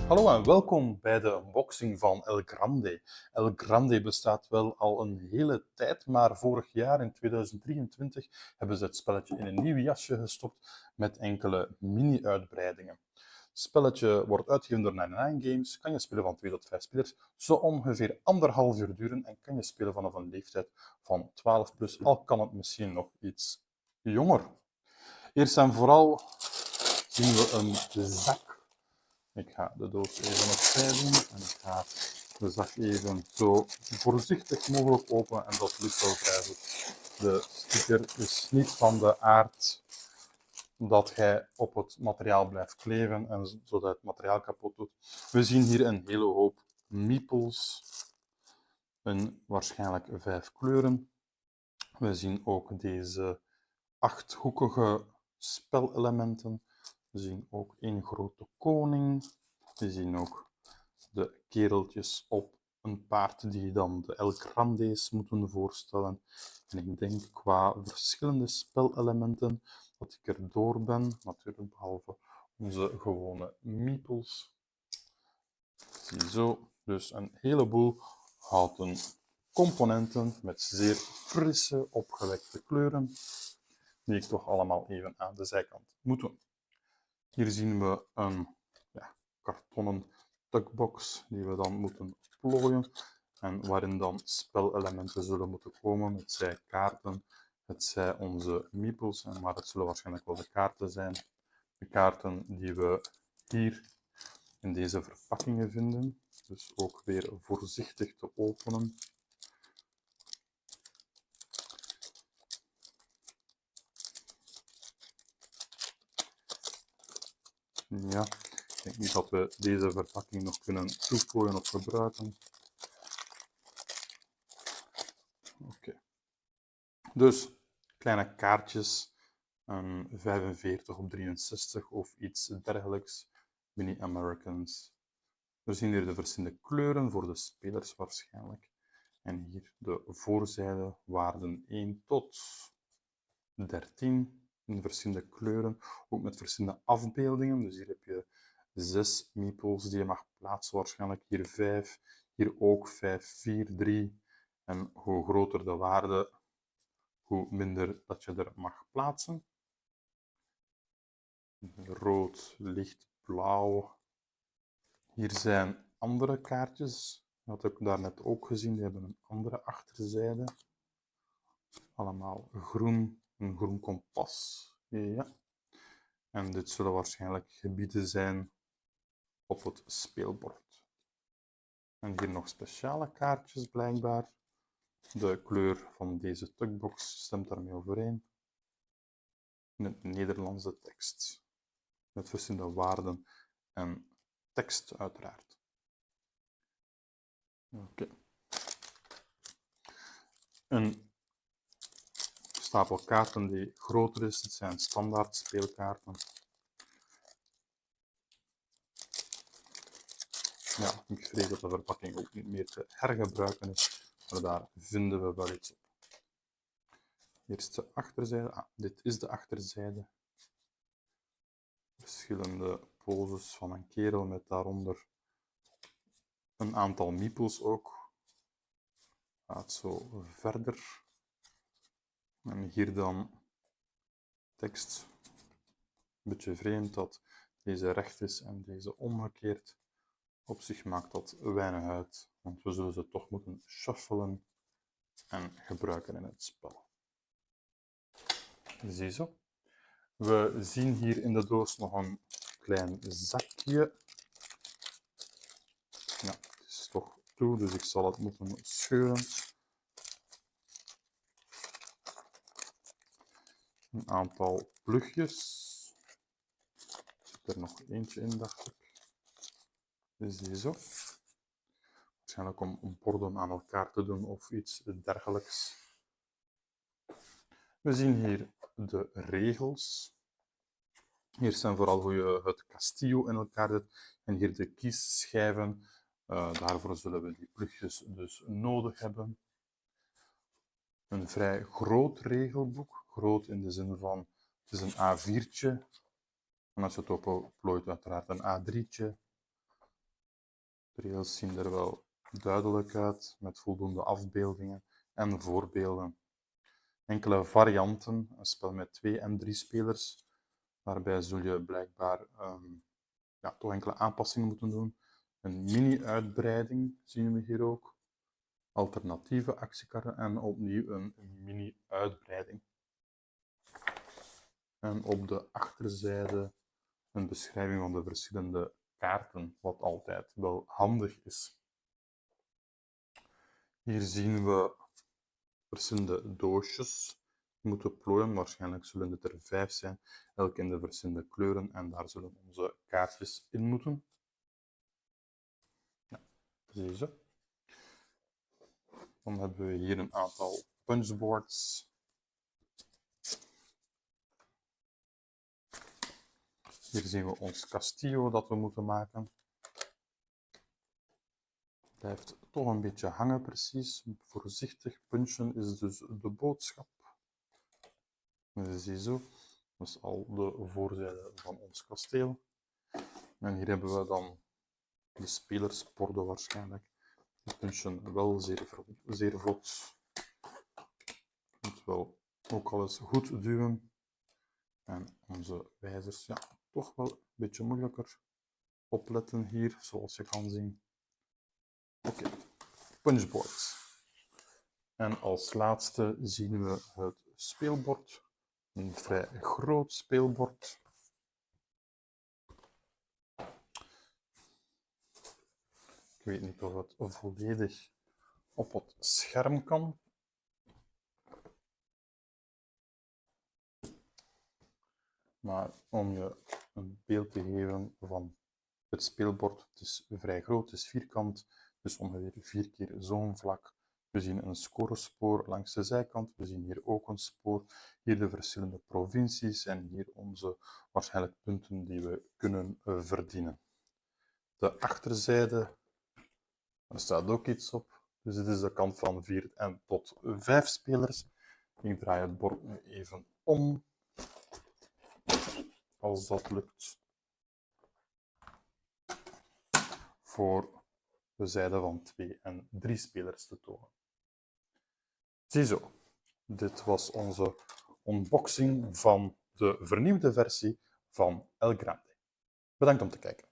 Hallo en welkom bij de unboxing van El Grande. El Grande bestaat wel al een hele tijd, maar vorig jaar in 2023 hebben ze het spelletje in een nieuw jasje gestopt met enkele mini-uitbreidingen. Het spelletje wordt uitgegeven door 99 Games, kan je spelen van 2 tot 5 spelers, zo ongeveer 1,5 uur duren en kan je spelen vanaf een leeftijd van 12 plus, al kan het misschien nog iets jonger. Eerst en vooral zien we een zak. Ik ga de doos even opzij doen en ik ga de zak even zo voorzichtig mogelijk openen en dat lukt wel vrij goed. De sticker is niet van de aard dat hij op het materiaal blijft kleven en zodat het materiaal kapot doet. We zien hier een hele hoop meeples in waarschijnlijk 5 kleuren. We zien ook deze 8-hoekige spelelementen. We zien ook een grote koning. We zien ook de kereltjes op een paard die dan de El Grande's moeten voorstellen. En ik denk qua verschillende spelelementen dat ik er door ben, natuurlijk behalve onze gewone meeples. Ziezo, dus een heleboel houten componenten met zeer frisse, opgewekte kleuren, die ik toch allemaal even aan de zijkant moet doen. Hier zien we een kartonnen tuckbox die we dan moeten plooien en waarin dan spelelementen zullen moeten komen. Het zij kaarten, het zij onze meeples, maar het zullen waarschijnlijk wel de kaarten zijn. De kaarten die we hier in deze verpakkingen vinden. Dus ook weer voorzichtig te openen. Ja, ik denk niet dat we deze verpakking nog kunnen toevoegen of gebruiken. Oké. Dus kleine kaartjes, 45 op 63 of iets dergelijks. Mini Americans. We zien hier de verschillende kleuren voor de spelers waarschijnlijk. En hier de voorzijde, waarden 1 tot 13 in verschillende kleuren, ook met verschillende afbeeldingen. Dus hier heb je 6 meeples die je mag plaatsen, waarschijnlijk hier 5, hier ook 5, 4, 3. En hoe groter de waarde, hoe minder dat je er mag plaatsen. Rood, lichtblauw. Hier zijn andere kaartjes. Dat heb ik daarnet ook gezien. Die hebben een andere achterzijde. Allemaal groen, een groen kompas. Ja. En dit zullen waarschijnlijk gebieden zijn op het speelbord. En hier nog speciale kaartjes blijkbaar. De kleur van deze tuckbox stemt daarmee overeen. In het Nederlandse tekst. Met verschillende waarden en tekst uiteraard. Oké. Een stapel kaarten die groter is. Het zijn standaard speelkaarten. Ja, ik vrees dat de verpakking ook niet meer te hergebruiken is, maar daar vinden we wel iets op. Hier is de achterzijde. Dit is de achterzijde. Verschillende poses van een kerel met daaronder een aantal meeples ook. Gaat zo verder. En hier dan tekst. Een beetje vreemd dat deze recht is en deze omgekeerd. Op zich maakt dat weinig uit, want we zullen ze toch moeten shuffelen en gebruiken in het spel. Ziezo. We zien hier in de doos nog een klein zakje. Ja, het is toch toe, dus ik zal het moeten scheuren. Een aantal plugjes. Er zit er nog eentje in, dacht ik. Ziezo. Waarschijnlijk om borden aan elkaar te doen of iets dergelijks. We zien hier de regels. Hier zijn vooral hoe je het castillo in elkaar zet. En hier de kiesschijven. Daarvoor zullen we die plugjes dus nodig hebben. Een vrij groot regelboek. Groot in de zin van, het is een A4'tje. En als je het opplooit, uiteraard een A3'tje. De rails zien er wel duidelijk uit, met voldoende afbeeldingen en voorbeelden. Enkele varianten, een spel met 2 en 3 spelers, waarbij zul je blijkbaar toch enkele aanpassingen moeten doen. Een mini-uitbreiding zien we hier ook. Alternatieve actiekarren en opnieuw een mini-uitbreiding. En op de achterzijde een beschrijving van de verschillende kaarten, wat altijd wel handig is. Hier zien we verschillende doosjes. Die moeten plooien, waarschijnlijk zullen het er 5 zijn, elk in de verschillende kleuren, en daar zullen onze kaartjes in moeten. Ja, zie je zo. Dan hebben we hier een aantal punchboards. Hier zien we ons castillo dat we moeten maken. Het blijft toch een beetje hangen precies. Voorzichtig punchen is dus de boodschap. Zie je zo. Dat is al de voorzijde van ons kasteel. En hier hebben we dan de spelersborden waarschijnlijk. Die punchen wel zeer vlot. Moet wel ook alles goed duwen. En onze wijzers, ja, toch wel een beetje moeilijker. Opletten hier, zoals je kan zien. Oké, punchboard. En als laatste zien we het speelbord. Een vrij groot speelbord. Ik weet niet of het volledig op het scherm kan. Maar om je een beeld te geven van het speelbord, het is vrij groot, het is vierkant, dus ongeveer 4 keer zo'n vlak. We zien een scorespoor langs de zijkant, we zien hier ook een spoor, hier de verschillende provincies en hier onze waarschijnlijk punten die we kunnen verdienen. De achterzijde, daar staat ook iets op, dus dit is de kant van 4 en tot 5 spelers. Ik draai het bord nu even om, als dat lukt, voor de zijde van 2 en 3 spelers te tonen. Ziezo, dit was onze unboxing van de vernieuwde versie van El Grande. Bedankt om te kijken.